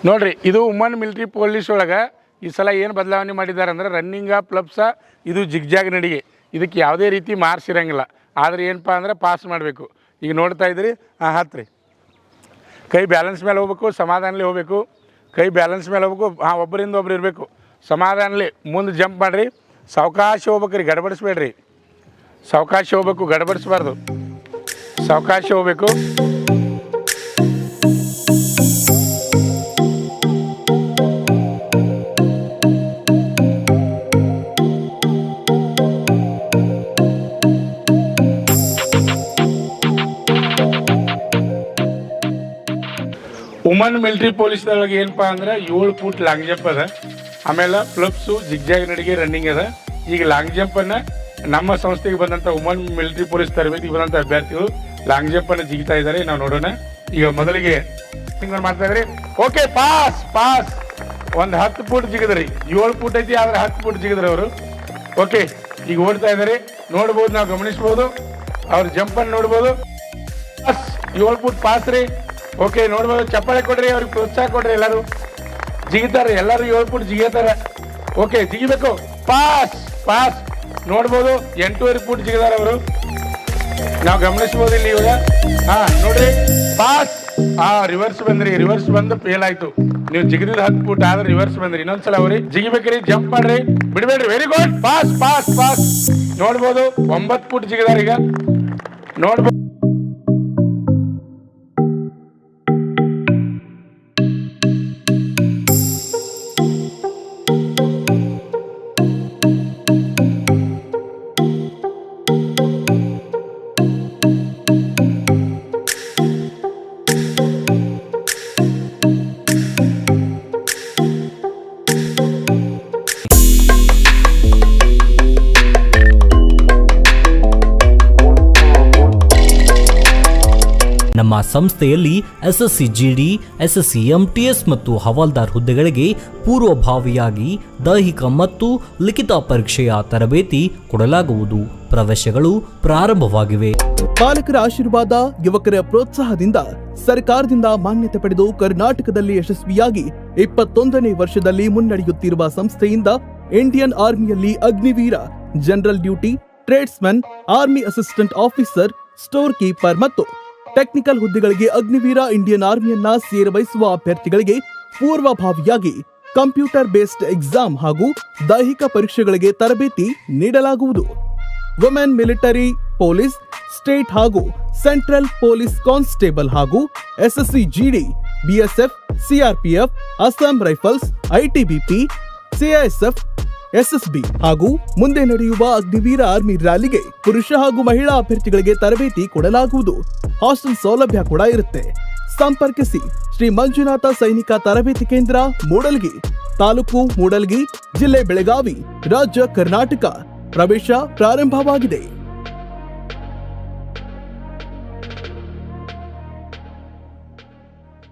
ನೋಡ್ರಿ ಇದು woman military police ಒಳಗೆ ಈ ಸಲ ಏನು ಬದಲಾವಣೆ ಮಾಡಿದ್ದಾರೆ ಅಂದ್ರೆ ರನ್ನಿಂಗ ಪ್ಲಪ್ಸ ಇದು ಜಿಗ್ಜಾಗ್ ನಡಿಗೆ ಇದಕ್ಕೆ ಯಾವುದೇ ರೀತಿ ಮಾರ್ಕ್ಸ್ ಇರೋಂಗಿಲ್ಲ. ಆದರೆ ಏನಪ್ಪ ಅಂದ್ರೆ ಪಾಸ್ ಮಾಡಬೇಕು. ಈಗ ನೋಡ್ತಾ ಇದ್ರಿ ಹತ್ತು ರೀ ಕೈ ಬ್ಯಾಲೆನ್ಸ್ ಮೇಲೆ ಹೋಗ್ಬೇಕು, ಸಮಾಧಾನಲಿ ಹೋಗಬೇಕು. ಕೈ ಬ್ಯಾಲೆನ್ಸ್ ಮೇಲೆ ಹೋಗ್ಬೇಕು, ಒಬ್ಬರಿಂದ ಒಬ್ರು ಇರಬೇಕು. ಸಮಾಧಾನಲಿ ಮುಂದೆ ಜಂಪ್ ಮಾಡಿರಿ, ಸಾವಕಾಶ ಹೋಗ್ಬೇಕು ರೀ, ಗಡಬಡಿಸ್ಬೇಡ್ರಿ. ಸಾವಕಾಶ ಹೋಗ್ಬೇಕು, ಗಡಬಡಿಸ್ಬಾರ್ದು, ಸಾವಕಾಶ ಹೋಗ್ಬೇಕು. ವುಮನ್ ಮಿಲಿಟರಿ ಪೊಲೀಸ್ದೊಳಗೆ ಏನಪ್ಪ ಅಂದ್ರೆ 7 ಫೂಟ್ ಲಾಂಗ್ ಜಂಪ್ ಅದ, ಆಮೇಲೆ ಪ್ಲಪ್ಸು ಜಿಗ್ಜಾಗ್ ನಡಿಗೆ ರನ್ನಿಂಗ್ ಅದ. ಈಗ ಲಾಂಗ್ ಜಂಪನ್ನು ನಮ್ಮ ಸಂಸ್ಥೆಗೆ ಬಂದಂಥ ವುಮನ್ ಮಿಲಿಟರಿ ಪೊಲೀಸ್ ತರಬೇತಿಗೆ ಬಂದಂಥ ಅಭ್ಯರ್ಥಿಗಳು ಲಾಂಗ್ ಜಂಪನ್ನು ಜಿಗಿತಾ ಇದ್ದಾರೆ. ನಾವು ನೋಡೋಣ. ಈಗ ಮೊದಲಿಗೆ ಹಿಂಗೆ ಮಾಡ್ತಾ ಇದ್ರಿ. Okay, pass pass. ಒಂದು 10 ಫೂಟ್ ಜಿಗಿದ್ರಿ, 7 ಫೂಟ್ ಐತಿ ಆದರೆ 10 ಫೂಟ್ ಜಿಗಿದ್ರಿ ಅವರು. ಓಕೆ, ಈಗ ಓಡ್ತಾ ಇದ್ದಾರೆ, ನೋಡ್ಬೋದು, ನಾವು ಗಮನಿಸ್ಬೋದು. ಅವ್ರ ಜಂಪನ್ನು ನೋಡ್ಬೋದು. ಪಾಸ್, 7 ಫೂಟ್ ಪಾಸ್ ರೀ. ಓಕೆ, ನೋಡ್ಬೋದು. ಚಪ್ಪಾಳೆ ಕೊಡ್ರಿ, ಅವ್ರಿಗೆ ಪ್ರೋತ್ಸಾಹ ಕೊಡ್ರಿ. ಎಲ್ಲರೂ ಜಿಗಿತಾರೆ, ಎಲ್ಲರೂ 7 ಫೂಟ್ ಜಿಗಿತಾರೆ. ಓಕೆ, ಜಿಗಿಬೇಕು. Pass pass. ನೋಡ್ಬೋದು 8.5 ಫೂಟ್ ಜಿಗಿದಾರೆ ಅವರು, ನಾವು ಗಮನಿಸ್ಬೋದು ಇಲ್ಲಿ ಇವಾಗ. ನೋಡ್ರಿ, ಪಾಸ್. ರಿವರ್ಸ್ ಬಂದ್ರಿ, ರಿವರ್ಸ್ ಬಂದು ಫೇಲ್ ಆಯ್ತು. ನೀವು ಜಿಗಿದಿದ್ದು 10 ಫೂಟ್ ಆದ್ರೆ ರಿವರ್ಸ್ ಬಂದ್ರಿ. ಇನ್ನೊಂದ್ಸಲ ಅವ್ರಿ ಜಿಗಿಬೇಕ್ರಿ, ಜಂಪ್ ಮಾಡ್ರಿ, ಬಿಡ್ಬೇಡ್ರಿ. Very good. Pass pass pass. ನೋಡ್ಬೋದು 9 ಫೂಟ್ ಜಿಗಿದಾರ. ಈಗ ನೋಡ್ಬೋದು. ನಮ್ಮ ಸಂಸ್ಥೆಯಲ್ಲಿ ಎಸ್ಎಸ್ಸಿ ಜಿಡಿ, ಎಸ್ಎಸ್ಸಿ ಎಂಟಿಎಸ್ ಮತ್ತು ಹವಾಲ್ದಾರ್ ಹುದ್ದೆಗಳಿಗೆ ಪೂರ್ವಭಾವಿಯಾಗಿ ದೈಹಿಕ ಮತ್ತು ಲಿಖಿತ ಪರೀಕ್ಷೆಯ ತರಬೇತಿ ಕೊಡಲಾಗುವುದು. ಪ್ರವೇಶಗಳು ಪ್ರಾರಂಭವಾಗಿವೆ. ಪಾಲಕರ ಆಶೀರ್ವಾದ, ಯುವಕರ ಪ್ರೋತ್ಸಾಹದಿಂದ ಸರ್ಕಾರದಿಂದ ಮಾನ್ಯತೆ ಪಡೆದು ಕರ್ನಾಟಕದಲ್ಲಿ ಯಶಸ್ವಿಯಾಗಿ 21ನೇ ವರ್ಷದಲ್ಲಿ ಮುನ್ನಡೆಯುತ್ತಿರುವ ಸಂಸ್ಥೆಯಿಂದ ಇಂಡಿಯನ್ ಆರ್ಮಿಯಲ್ಲಿ Agniveer, general duty, tradesman, army assistant officer, store keeper ಮತ್ತು ಟೆಕ್ನಿಕಲ್ ಹುದ್ದೆಗಳಿಗೆ ಅಗ್ನಿವೀರ ಇಂಡಿಯನ್ ಆರ್ಮಿಯನ್ನ ಸೇರಬಯಸುವ ಅಭ್ಯರ್ಥಿಗಳಿಗೆ ಪೂರ್ವಭಾವಿಯಾಗಿ ಕಂಪ್ಯೂಟರ್ ಬೇಸ್ಡ್ ಎಕ್ಸಾಮ್ ಹಾಗೂ ದೈಹಿಕ ಪರೀಕ್ಷೆಗಳಿಗೆ ತರಬೇತಿ ನೀಡಲಾಗುವುದು. ವುಮೆನ್ ಮಿಲಿಟರಿ ಪೊಲೀಸ್, ಸ್ಟೇಟ್ ಹಾಗೂ ಸೆಂಟ್ರಲ್ ಪೊಲೀಸ್ ಕಾನ್ಸ್ಟೇಬಲ್ ಹಾಗೂ SSC GD, BSF, CRPF, Assam Rifles, ITBP, CISF, SSB ಹಾಗೂ ಮುಂದೆ ನಡೆಯುವ ಅಗ್ನಿವೀರ ಆರ್ಮಿ ರ್ಯಾಲಿಗೆ ಪುರುಷ ಹಾಗೂ ಮಹಿಳಾ ಅಭ್ಯರ್ಥಿಗಳಿಗೆ ತರಬೇತಿ ಕೊಡಲಾಗುವುದು. ಹಾಸ್ಟೆಲ್ ಸೌಲಭ್ಯ ಕೂಡ ಇರುತ್ತೆ. ಸಂಪರ್ಕಿಸಿ ಶ್ರೀ ಮಂಜುನಾಥ ಸೈನಿಕ ತರಬೇತಿ ಕೇಂದ್ರ, ಮೂಡಲ್ಗಿ, ತಾಲೂಕು ಮೂಡಲ್ಗಿ, ಜಿಲ್ಲೆ ಬೆಳಗಾವಿ, ರಾಜ್ಯ ಕರ್ನಾಟಕ. ಪ್ರವೇಶ ಪ್ರಾರಂಭವಾಗಿದೆ.